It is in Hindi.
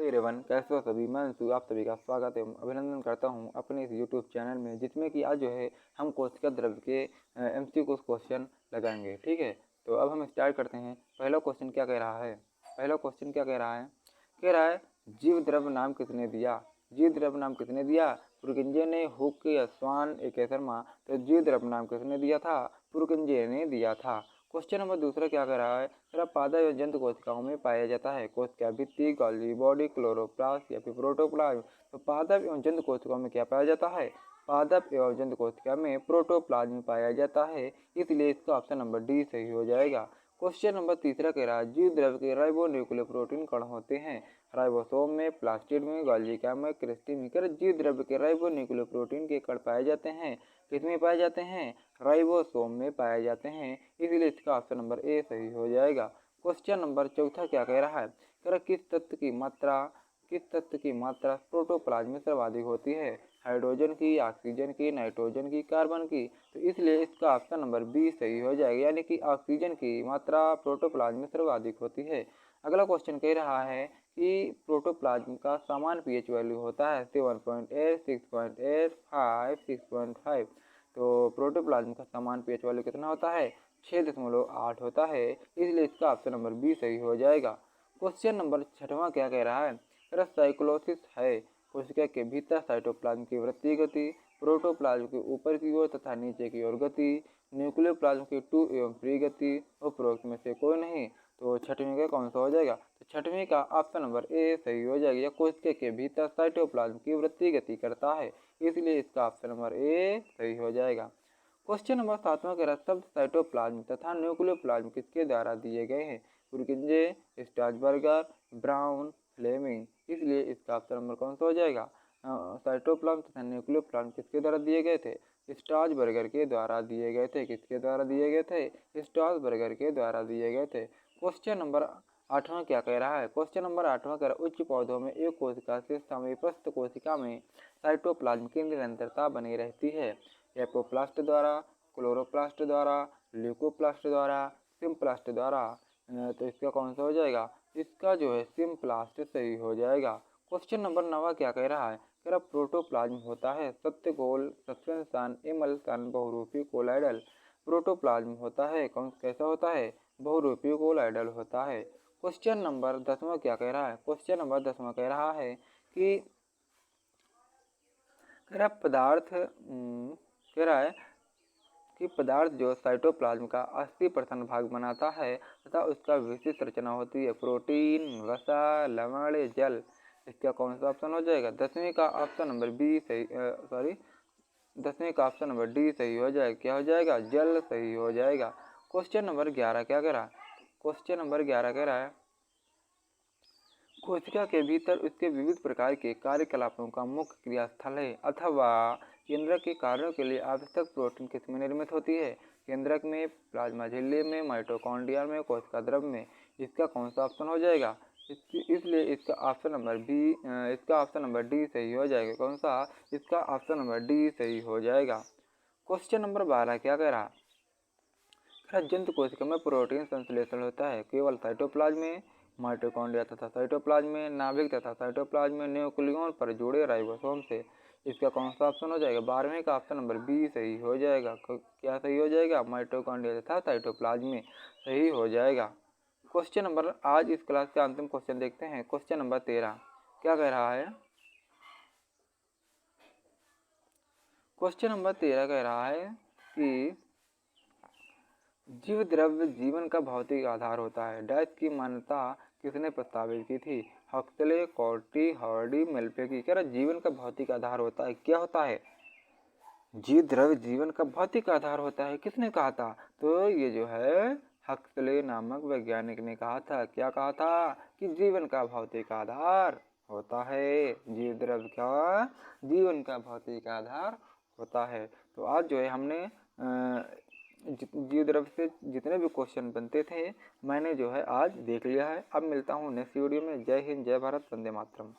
हे एवरीवन, कैसे हो सभी। मैं अंशु आप सभी का स्वागत एवं अभिनंदन करता हूं अपने इस यूट्यूब चैनल में, जिसमें कि आज जो है हम कोशिका द्रव्य के MCQ क्वेश्चन लगाएंगे। ठीक है, तो अब हम स्टार्ट करते हैं। पहला क्वेश्चन क्या कह रहा है? कह रहा है जीव द्रव्य नाम किसने दिया? जीव द्रव्य नाम किसने दिया? पुरकिंजे ने, हुक या स्वान एक शर्मा। तो जीव द्रव्य नाम किसने दिया था? पुरकिंजे ने दिया था। क्वेश्चन नंबर दूसरा क्या कह रहा है? पादप एवं जंतु कोशिकाओं में पाया जाता है। कोशिका भित्ति, गॉल्गी बॉडी, क्लोरोप्लास्ट या फिर प्रोटोप्लाज्म। तो पादप एवं जंतु कोशिकाओं में क्या पाया जाता है? पादप एवं जंतु कोशिका में प्रोटोप्लाज्म पाया जाता है, इसलिए इसका ऑप्शन नंबर डी सही हो जाएगा। क्वेश्चन नंबर तीसरा कह रहा है जीव द्रव्य के राइबोन्यूक्लियर प्रोटीन कण होते हैं। राइबोसोम में, प्लास्टिड में, गॉल्जिका में, क्रिस्टी में। जीव द्रव्य के राइबोन्यूक्लियर प्रोटीन के कण पाए जाते हैं। किसमें पाए जाते हैं? राइबोसोम में पाए जाते हैं, इसलिए इसका ऑप्शन नंबर ए सही हो जाएगा। क्वेश्चन नंबर चौथा क्या कह रहा है? किस तत्व की मात्रा प्रोटोप्लाज्म में सर्वाधिक होती है? हाइड्रोजन की, ऑक्सीजन की, नाइट्रोजन की, कार्बन की। तो इसलिए इसका ऑप्शन नंबर बी सही हो जाएगा, यानी कि ऑक्सीजन की मात्रा प्रोटोप्लाज्म में सर्वाधिक होती है। अगला क्वेश्चन कह रहा है कि प्रोटोप्लाज्म का सामान्य पीएच वैल्यू होता है 7.8, 6.8, 5, 6.5। तो प्रोटोप्लाज्म का सामान्य पीएच वैल्यू कितना होता है? 6.8 होता है, इसलिए इसका ऑप्शन नंबर बी सही हो जाएगा। क्वेश्चन नंबर छठवां क्या कह रहा है? साइक्लोसिस है कोशिका के भीतर साइटोप्लाज्म की वृत्तीय गति, प्रोटोप्लाज्म के ऊपर की ओर तथा नीचे की ओर गति, न्यूक्लियर प्लाज्म की टू एवं फ्री गति, उपरोक्त में से कोई नहीं। तो छठवीं का कौन सा हो जाएगा? तो छठवीं का ऑप्शन नंबर ए सही हो जाएगा। कोशिका के भीतर साइटोप्लाज्म की वृत्तीय गति करता है, इसलिए इसका ऑप्शन नंबर ए सही हो जाएगा। क्वेश्चन नंबर सातवां कह रहा है शब्द साइटोप्लाज्म तथा न्यूक्लियर प्लाज्म किसके द्वारा दिए गए हैं? Purkinje, Strasburger, Brown, Fleming. इसलिए इसका ऑप्शन नंबर कौन सा हो जाएगा? साइटोप्लाज्म तथा न्यूक्लियर प्लाज्म किसके द्वारा दिए गए थे? स्ट्रासबर्गर के द्वारा दिए गए थे। किसके द्वारा दिए गए थे? स्ट्रासबर्गर के द्वारा दिए गए थे। क्वेश्चन नंबर आठवां क्या कह रहा है? क्वेश्चन नंबर आठवां कह रहा है उच्च पौधों में एक कोशिका से समीपस्थ कोशिका में साइटोप्लाज्म की निरंतरता बनी रहती है। एपोप्लास्ट द्वारा, क्लोरोप्लास्ट द्वारा, ल्यूकोप्लास्ट द्वारा, सिम्प्लास्ट द्वारा। तो इसका कौन सा हो जाएगा? इसका जो है सिम्प्लास्ट सही हो जाएगा। क्वेश्चन नंबर 9 क्या कह रहा है? कह रहा प्रोटोप्लाज्म होता है सत्यगोल, सस्पेंशन, इमल्सन, बहुरूपी, कोलाइडल। प्रोटोप्लाज्म होता है कैसा होता है? बहुरूपी कोलाइडल होता है। क्वेश्चन नंबर 10वां क्या कह रहा है? क्वेश्चन नंबर 10वां कह रहा है कि पदार्थ जो साइटोप्लाज्म का 80% भाग बनाता है तथा उसका विशिष्ट रचना होती है। प्रोटीन, वसा, लवण, जल। इसका कौन सा ऑप्शन हो जाएगा? 10वीं का ऑप्शन नंबर बी सही 10वीं का ऑप्शन नंबर डी सही हो जाएगा। क्या हो जाएगा? जल सही हो जाएगा। क्वेश्चन नंबर 11 क्या कह रहा है? क्वेश्चन नंबर 11 कह रहा है कोशिका के भीतर उसके विविध प्रकार के कार्यकलापों का मुख्य क्रियास्थल है अथवा केंद्रक के कार्यों के लिए आवश्यक प्रोटीन किसमें निर्मित होती है? केंद्रक में, प्लाज्मा झिल्ली में, माइटोकॉन्ड्रिया में, कोशिका द्रव्य में। इसका कौन सा ऑप्शन हो जाएगा? इसलिए इसका ऑप्शन नंबर डी सही हो जाएगा। कौन सा? इसका ऑप्शन नंबर डी सही हो जाएगा। क्वेश्चन नंबर 12 क्या कह रहा? जंतु कोशिका में प्रोटीन संश्लेषण होता है केवल साइटोप्लाज्म में, माइटोकॉन्ड्रिया तथा साइटोप्लाज्म में, नाभिक तथा साइटोप्लाज्म में, न्यूक्लियन पर जुड़े राइबोसोम से। इसका कौन सा ऑप्शन हो जाएगा? 12वें का ऑप्शन नंबर बी सही हो जाएगा। क्या सही हो जाएगा? माइटोकॉन्ड्रिया तथा साइटोप्लाज्म में सही हो जाएगा। क्वेश्चन नंबर आज इस क्लास का अंतिम क्वेश्चन देखते हैं। क्वेश्चन नंबर 13 क्या कह रहा है? क्वेश्चन नंबर 13 कह रहा है कि जीव द्रव्य जीवन का भौतिक आधार होता है। डैश की मान्यता किसने प्रस्तावित की थी? हक्सले, कॉर्टी, हार्डी, मेल्पे की। कह रहा जीवन का भौतिक आधार होता है। क्या होता है? जीव द्रव्य जीवन का भौतिक आधार होता है। किसने कहा था? तो ये जो है हक्सले नामक वैज्ञानिक ने कहा था। क्या कहा था? कि जीवन का भौतिक आधार होता है। जीव द्रव्य का जीवन का भौतिक आधार होता है। तो आज जो है हमने जीव द्रव्य से जितने भी क्वेश्चन बनते थे मैंने जो है आज देख लिया है। अब मिलता हूँ नेक्स्ट वीडियो में। जय हिंद, जय भारत, वंदे मातरम।